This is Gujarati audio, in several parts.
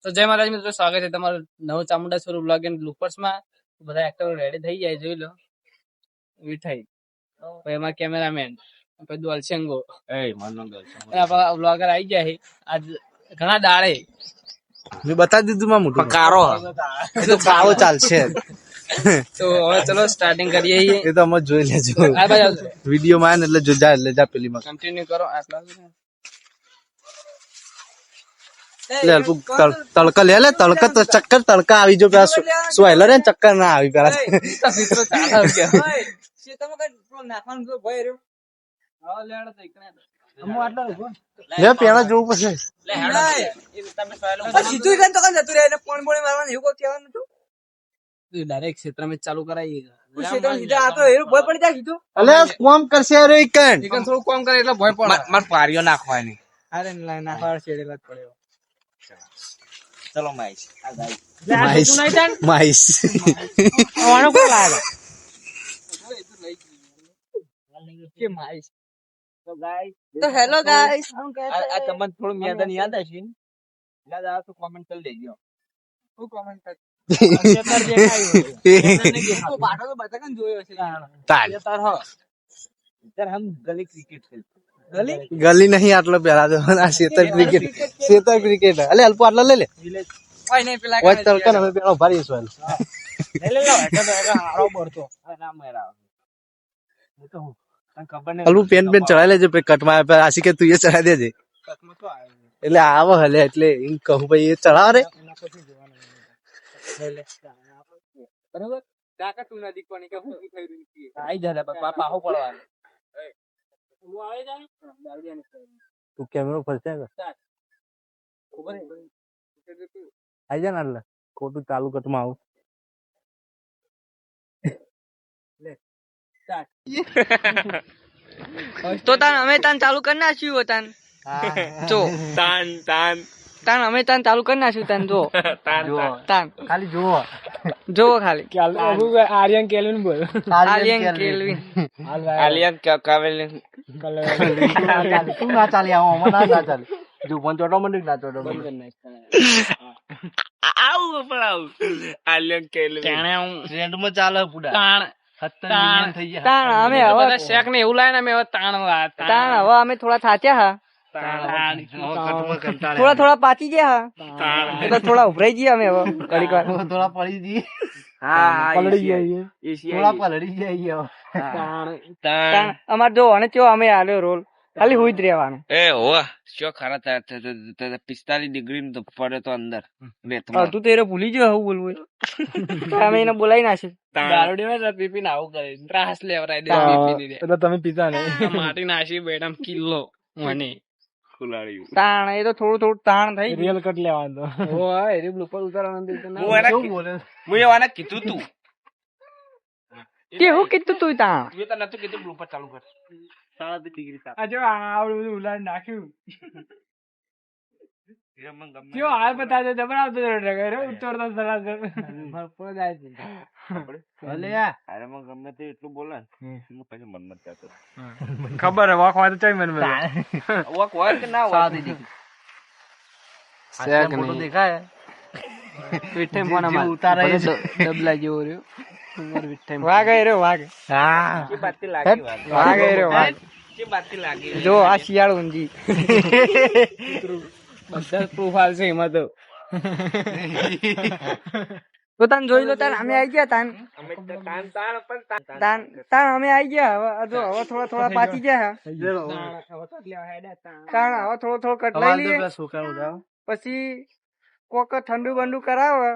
તો જય માતાજી મિત્રો, સ્વાગત છે તમારું નવ ચામુંડા સ્વરૂપ બ્લોગ એન્ડ બ્લુપર્સમાં. બધા એક્ટરો રેડી થઈ જાય, જોઈ લો. વિઠાઈ પછી એમાં કેમેરામેન, પછી દોલસેંગો, બ્લોગર આવી જાય. આજ ઘણા દાડે મેં બતાવી દીધું માં મોટું કારો તો કાળો ચાલશે. તો હવે ચલો સ્ટાર્ટિંગ કરીએ. એ તો અમે જોઈ લેજો વિડીયો માં એટલે જોજા એટલે જા પેલી માં કન્ટિન્યુ કરો. આટલા તડકા લે લે તડકા તો ચક્કર તડકા આવી જો પેલા સ્વાઈલર ને ચક્કર ના આવી પેલા પેલા જોવું પડશે. ડાયરેક્ટ ક્ષેત્ર માં ચાલુ કરાવીએ. કોમ કરશે થોડું કામ કરે એટલે ભય પડે. મારે પારીઓ નાખવાની. અરે નાખવા છેડેલા જ પડ્યો. ચલો માઈસ તો હેલો ગાઈસ, આ તમને થોડું મેદાન યાદ હશે. યાદ આવે તો કોમેન્ટ કરી દેજો. હું કોમેન્ટ કરી ગલી નહીં આટલો પેલા તો શેતર ક્રિકેટ અલે અલ્પો આટલો લે લે તડકા ને પેલો ભારી અલ્પુ પેન ચડાવી લેજો કટમાં આશી કે તું એ ચડાવી દેજે એટલે આવો હલે એટલે એમ કહું ભાઈ એ ચડાવ રે બરાબર. તાકાતું નથી કોની કે હું થઈ રહ્યું છે. આઈ જા બાપા પાહો પડવાનો. હું આવે જાય તું કેમેરો ફરશે આઈ જા ને એટલે ખોટું ચાલુ કટમાં આવું તો તાન અમે તાન ચાલુ કરી નાખ્યું તાન જો તાન અમે તાન ચાલુ કરી નાખ્યું તાન જો તાન ખાલી જુઓ જો ખાલી આર્યન કેલ્વિન બોલ. આલિયન કેલ્વિન તું ના ચાલી આવો અમે ના ચાલે જો પણ ઓટોમેટિક ના ઓટોમેટિક ટ્રેન્ડમાં ચાલે પૂડા તાણ અમે હવે શેક ને એવું લાય ને અમે હવે તાણ હવે અમે થોડા થાચ્યા થોડા પાચી ગયા એટલે થોડા ઉભરાઈ ગયા અમે હવે ઘડીક વાર થોડા પડી જઈએ અમાર જો અને ચો અમે આલ્યો રોલ ખાલી હુઈ જ રહેવાનું. એ હો શું ખરા 45 ડિગ્રી પડે તો અંદર તું તો એને ભૂલી ગયો હું બોલવું અમે એને બોલાવી નાખ્યું. દારૂડી પીપી ને આવું કરે ત્રાસ લેવરાય દે. તમે પીતા ને માટી નાસી બેઠા કિલ્લો મને ખુલાડ્યું તાણ એ તો થોડું તાણ થઈ ગયું. રિયલ કટ લેવાનો બ્લુપર ઉતારવાનું હું એવાને કીધું તું કેવું કીધું તું તાણ તું તો નતું કીધું બ્લુપર ચાલુ કર 30 ડિગ્રી આવડું બધું ઉલાડ નાખ્યું. કેવો હાલ બતાવતો જબરાવતો ઉતરતો અરે મને ગમે તે એટલું બોલે પછી મનમાં જતો ખબર વોક હોય તો મને વોક હોય કે ના હોય દેખાય ડબલા જેવો રહ્યો વાઘ રહ્યો કે બાતી લાગી વાઘ રહ્યો વાઘ કે બાતી લાગી જો આ શિયાળ ઊંજી બધા પ્રૂફ આવશે એમાં તો. તો તાન જોઈ લો તાન અમે આવી ગયા તાન અમે તો તાણ તાન અમે આવી ગયા હવે જો હવે થોડા પાચી ગયા તાણ હવે થોડો કટ લઈ લઈએ પછી કોક ઠંડુ બંડુ કરાવે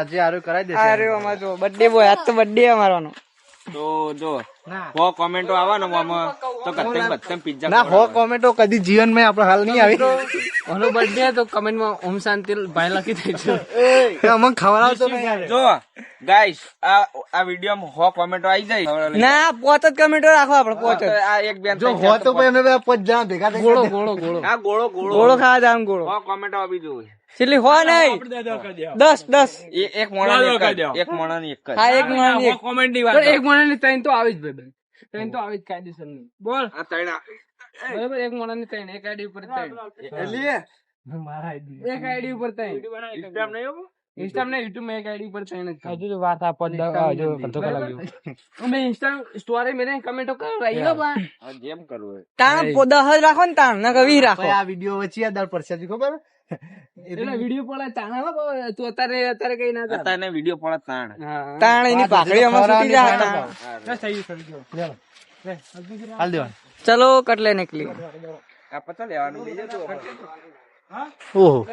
જે હારું કરાવી દે આ રહ્યો અમારો જો બર્થડે બોય આજ તો બર્થડે અમારો. તો જો હો કોમેન્ટો આવવાનો આમાં તો કત્તમ પિઝા ના હો કોમેન્ટો કદી જીવન માં આપડે હાલ નહીં આવી ઓનો બર્થડે તો કમેન્ટ માં ઓમ શાંતિ ભાઈ લખી દેજો. અમને ખવડાવતો નહીં જો ગાઈસ આ વિડિયો માં હો કોમેન્ટો આવી જાય ના પોત જ કમેન્ટો રાખો આપડે પોત જ. આ એક બેન જો હો તો પછી અમે 5 જણા ભેગા થઈ ગોળો આ ગોળો ગોળો ખાવા જાવ ગોળો હો કોમેન્ટો આવી જોઈએ છેલ્લી હો નહીં 10 એક મોણા એક મોણા ની એક જ હા એક માણસ એક કોમેન્ટ ની વાત એક મોણાની ત્રણ તો આવી જ ભાઈ ત્રણ તો આવી જ કાયદેસર ની બોલ આ તૈણા બરાબર. એક મોણાની ત્રણ એક આઈડી ઉપર ત્રણ એક આઈડી ઉપર ત્રણ ઇન્સ્ટાગ્રામ નહીં આવું? ઇન્સ્ટાગ્રામ ને યુટ્યુબ માં એક આઈડી ઉપર ત્રણ જ હજુ તો વાત આપો જો અડધો કલાક જેવું. અમે ઇન્સ્ટા સ્ટોરી મેરે કમેન્ટો કરો રહી લો બા હા, જેમ કરવું હોય. તાણ 10 જ રાખો ને તાણ નકર 20 રાખો. ભાઈ આ વિડીયો વચ્ચે યાદ પડશે હજી ખબર એટલે વિડીયો પડે ચાણા તું અત્યારે કઈ ના અત્યારે વિડીયો પડે તાણ. હા તાણ એની પાઘડી અમાર સુતી જાય તાણ. હાલ દેવાનું. ચલો કટલે નીકળી. આ પતા લેવાનું લઈ જજો. ઓહો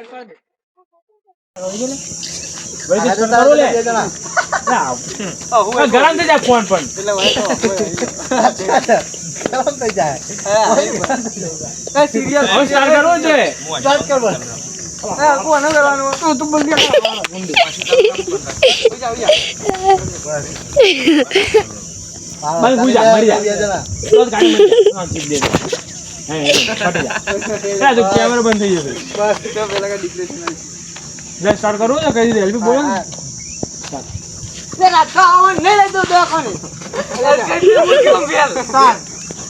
ગરમ થઈ જાય ફોન પણ ગરમ થઈ જાય. સિરિયલ હવે સ્ટાર્ટ કરવો છે સ્ટાર્ટ કર બસ. કોને કરવાનું તું બોલ દે. બસ ભૂઈ જા, મરી જા. જણા. તો ગાડી મરી જાય. હા ચીપ દે દે. હે ફટી જા તો કેમેરા બંધ થઈ જશે બસ તો પેલા કા ડિપ્રેશન આવી. જે સ્ટાર્ટ કરવો છે કઈ રીતે હેલ્પ બોલો ને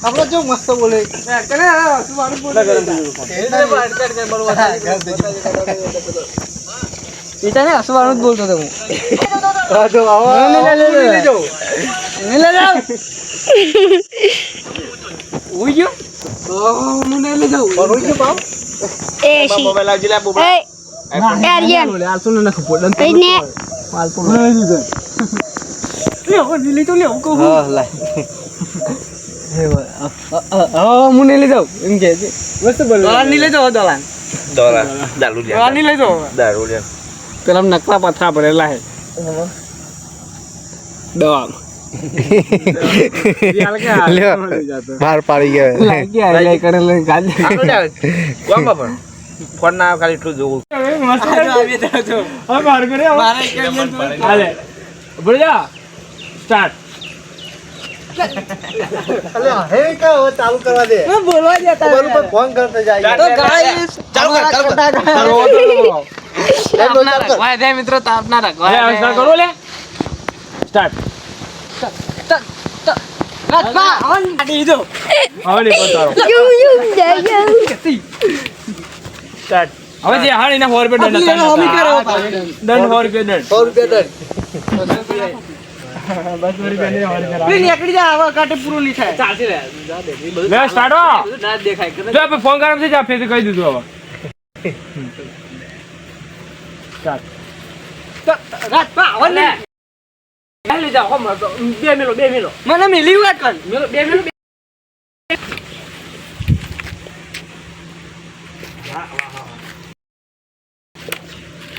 આપણો જો મસ્ત બોલે ઈટા ને હસવાનું જ બોલતો હતો હું. ઉઈ ગયો મોબાઈલ આવજે લે બોબા. મુને લઈ જાઉં એમ કે છે. દલાલ ની લઈ જાઓ દલાલ. દોલા દારૂ લે. દલાલ ની લઈ જાઓ. દારૂ લે. પેલા નકલા પથરા ભરેલા હે દવા બહાર પાડી ગયા કોણ બાપા? ફોન ના આવે, ખાલી એટલું જોવું. સ્ટાર્ટ ચાલુ કરવા દે બોલવા જતા બરોબર ફોન કરતા જાય તો ગાઈસ ચાલુ કર મિત્રો તાપ ના રાખવા સ્ટાર્ટ કરો લે સ્ટાર્ટ હવે નહીં પતારો સ્ટાર્ટ હવે જે હાડ એના 4 રૂપિયા દંડ હતા. દંડ 4 રૂપિયા દંડ 100 રૂપિયા દંડ નીકળી જા હવે કાટે પૂરું નહીં થાય. ચાલતી રહે લે સ્ટાર્ટ હો ના દેખાય જો આપણે ફોન ગરમ થઈ જા ફેર કહી દીધું હવે સ્ટાર્ટ લઈ જાઓ હમ 2 મિલો મને મિલી વાત કર. 2 મિલો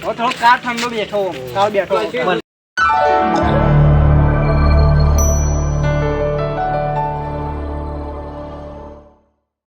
થોડો કાર ઠંડો બેઠો કાળ બેઠો.